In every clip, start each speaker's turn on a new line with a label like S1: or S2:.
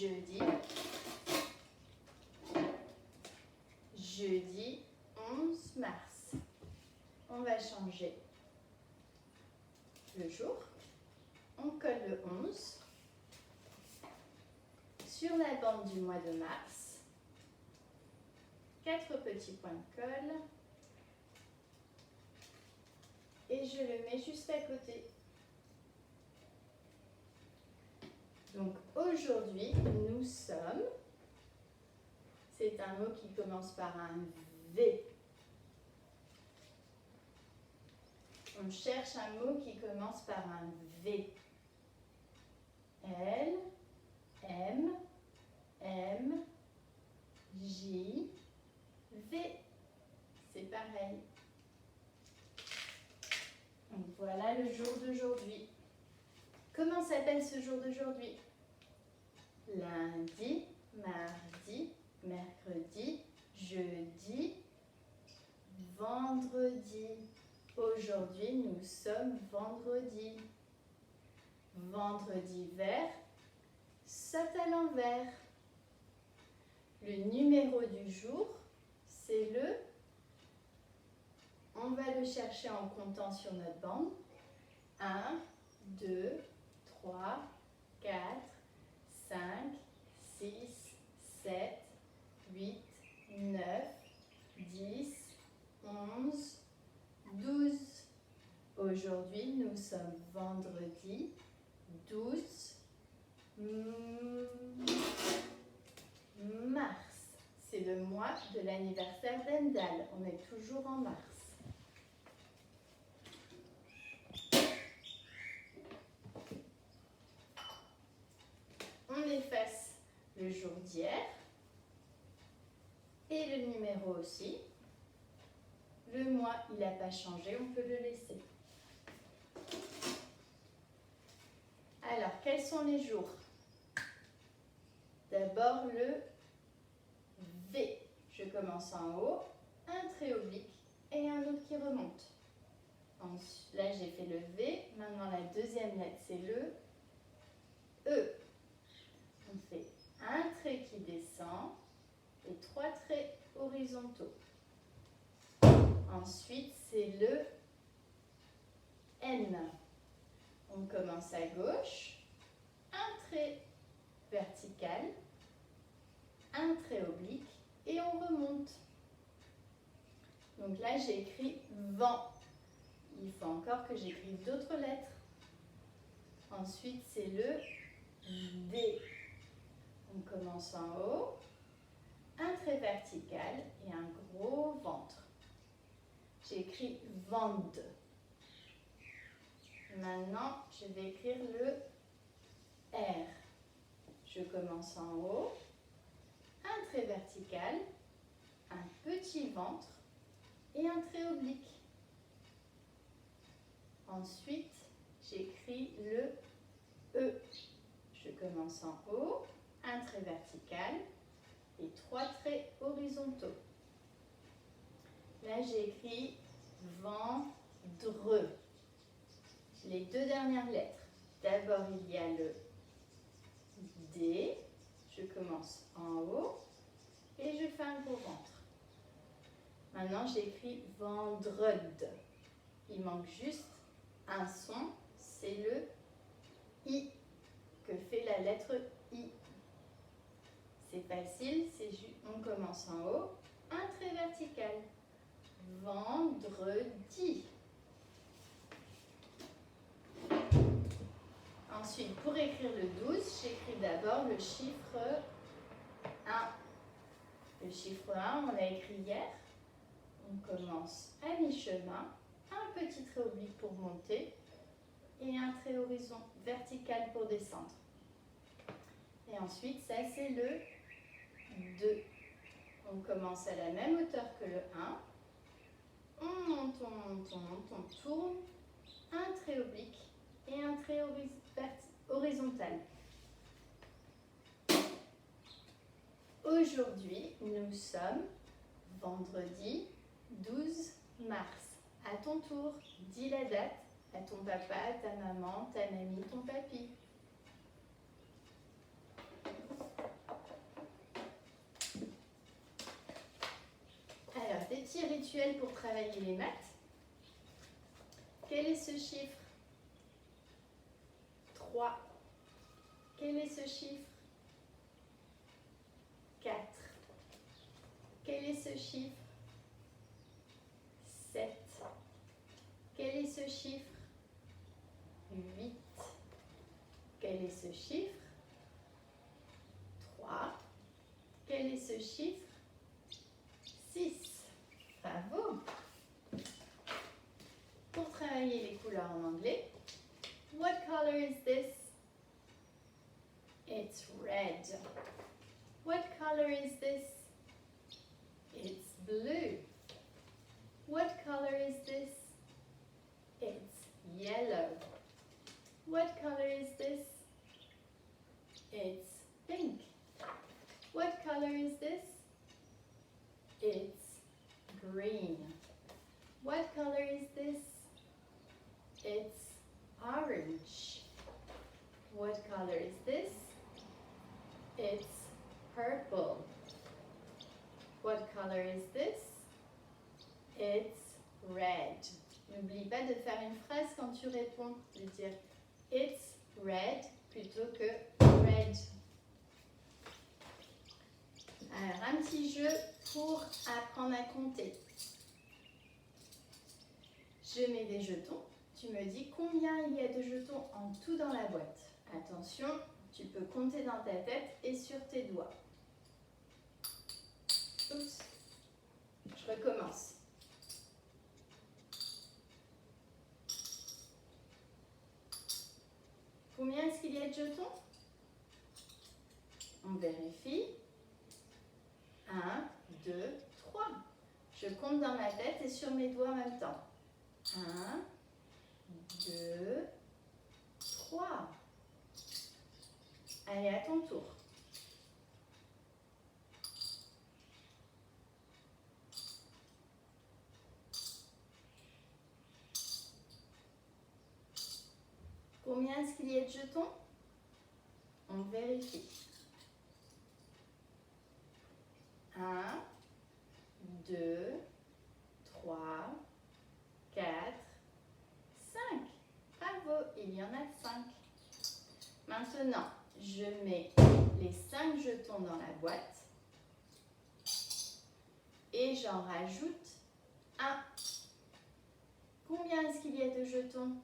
S1: jeudi. Jeudi 11 mars. On va changer le jour. On colle le 11 sur la bande du mois de mars. 4 petits points de colle. Et je le mets juste à côté. Donc aujourd'hui, nous sommes, c'est un mot qui commence par un V. On cherche un mot qui commence par un V. L, M, M, J, V. C'est pareil. Donc voilà le jour d'aujourd'hui. Comment s'appelle ce jour d'aujourd'hui? Lundi, mardi, mercredi, jeudi, vendredi. Aujourd'hui, nous sommes vendredi. Vendredi vert, saute à l'envers. Le numéro du jour, c'est le... On va le chercher en comptant sur notre bande. 1, 2, 3, 4, 5, 6, 7, 8, 9, 10, 11, 12. Aujourd'hui, nous sommes vendredi 12 mars. C'est le mois de l'anniversaire d'Endal. On est toujours en mars. On efface le jour d'hier et le numéro aussi. Le mois, il n'a pas changé, on peut le laisser. Alors, quels sont les jours? D'abord le V. Je commence en haut, un trait oblique et un autre qui remonte. Ensuite, là, j'ai fait le V. Maintenant, la deuxième lettre, c'est le E. On fait un trait qui descend et 3 traits horizontaux. Ensuite, c'est le N. On commence à gauche, un trait vertical, un trait oblique et on remonte. Donc là, j'ai écrit vent. Il faut encore que j'écrive d'autres lettres. Ensuite, c'est le D. On commence en haut, un trait vertical et un gros ventre. J'ai écrit vende. Maintenant, je vais écrire le R. Je commence en haut, un trait vertical, un petit ventre et un trait oblique. Ensuite, j'écris le E. Je commence en haut, un trait vertical et 3 traits horizontaux. Là, j'ai écrit vendre. Les 2 dernières lettres. D'abord, il y a le D. Je commence en haut et je fais un gros ventre. Maintenant, j'écris vendredi. Il manque juste un son, c'est le I que fait la lettre I. C'est facile, on commence en haut, un trait vertical. Vendredi. Ensuite, pour écrire le 12, j'écris d'abord le chiffre 1. Le chiffre 1, on l'a écrit hier. On commence à mi-chemin, un petit trait oblique pour monter et un trait horizon vertical pour descendre. Et ensuite, ça c'est le 2. On commence à la même hauteur que le 1. On monte, on monte, on monte, on tourne, un trait oblique et un trait horizontal. Aujourd'hui, nous sommes vendredi 12 mars. À ton tour, dis la date à ton papa, ta maman, ta mamie, ton papy. petit rituel pour travailler les maths. Quel est ce chiffre? 3. Quel est ce chiffre? 4. Quel est ce chiffre? 7. Quel est ce chiffre? 8. Quel est ce chiffre? 3. Quel est ce chiffre? 6. Bravo! Pour travailler les couleurs en anglais, what color is this? It's red. What color is this? It's blue. What color is this? It's yellow. What color is this? It's pink. What color is this? It's green. What color is this? It's orange. What color is this? It's purple. What color is this? It's red. N'oublie pas de faire une phrase quand tu réponds, de dire it's red plutôt que red. Alors, un petit jeu pour apprendre à compter. Je mets des jetons. Tu me dis combien il y a de jetons en tout dans la boîte. Attention, tu peux compter dans ta tête et sur tes doigts. Oups, je recommence. Combien est-ce qu'il y a de jetons? On vérifie. 1, 2, 3. Je compte dans ma tête et sur mes doigts en même temps. 1, 2, 3. Allez, à ton tour. Combien est-ce qu'il y a de jetons? On vérifie. 1, 2, 3, 4, 5. Bravo, il y en a 5. Maintenant, je mets les 5 jetons dans la boîte et j'en rajoute 1. Combien est-ce qu'il y a de jetons?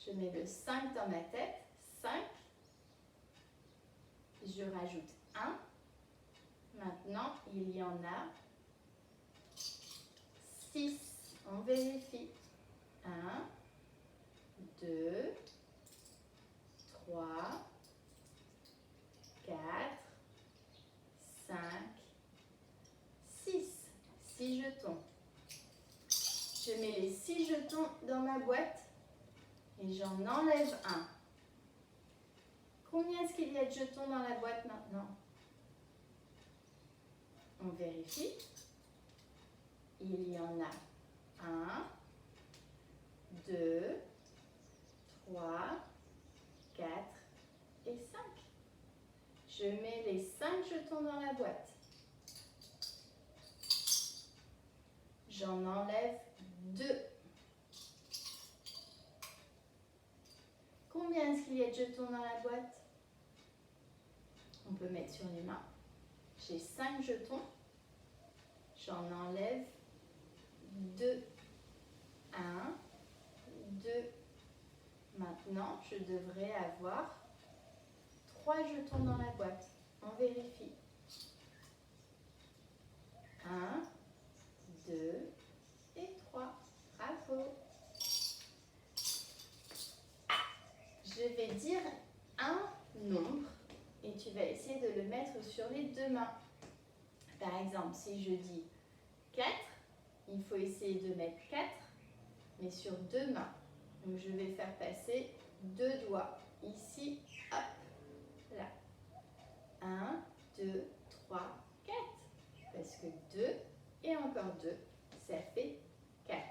S1: Je mets le 5 dans ma tête, 5. Je rajoute 1. Maintenant, il y en a 6. On vérifie. 1, 2, 3, 4, 5, 6. 6 jetons. Je mets les 6 jetons dans ma boîte et j'en enlève un. Combien est-ce qu'il y a de jetons dans la boîte maintenant? On vérifie. Il y en a 1, 2, 3, 4 et 5. Je mets les 5 jetons dans la boîte. J'en enlève 2. Combien est-ce qu'il y a de jetons dans la boîte? On peut mettre sur les mains. J'ai 5 jetons. J'en enlève 2. 1, 2. Maintenant, je devrais avoir 3 jetons dans la boîte. On vérifie. 1, 2 et 3. Bravo. Je vais dire un nombre et tu vas essayer de le mettre sur les deux mains. Par exemple, si je dis 4, il faut essayer de mettre 4, mais sur deux mains. Donc, je vais faire passer 2 doigts. Ici, hop, là. 1, 2, 3, 4. Parce que 2 et encore 2, ça fait 4.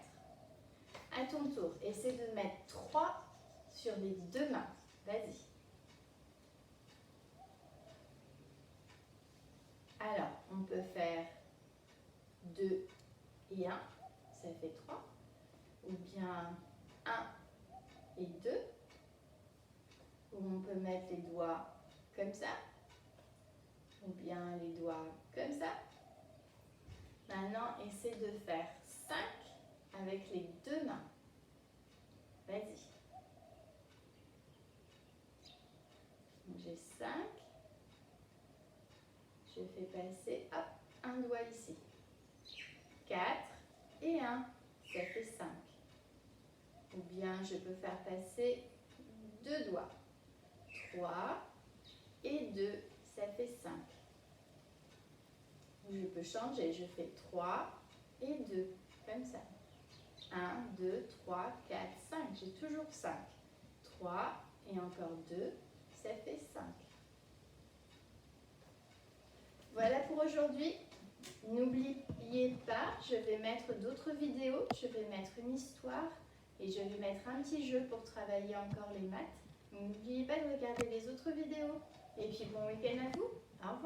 S1: À ton tour, essaie de mettre 3 sur les deux mains. Vas-y. Alors, on peut faire 2 et 1, ça fait 3. Ou bien 1 et 2. Ou on peut mettre les doigts comme ça. Ou bien les doigts comme ça. Maintenant, essaie de faire 5 avec les deux mains. Vas-y. J'ai 5. Je fais passer, hop, un doigt ici. 4 et 1, ça fait 5. Ou bien je peux faire passer 2 doigts. 3 et 2, ça fait 5. Je peux changer, je fais 3 et 2, comme ça. 1, 2, 3, 4, 5. J'ai toujours 5. 3 et encore 2, ça fait 5. Voilà pour aujourd'hui. N'oubliez pas, je vais mettre d'autres vidéos. Je vais mettre une histoire et je vais mettre un petit jeu pour travailler encore les maths. N'oubliez pas de regarder les autres vidéos. Et puis bon week-end à vous. Au revoir.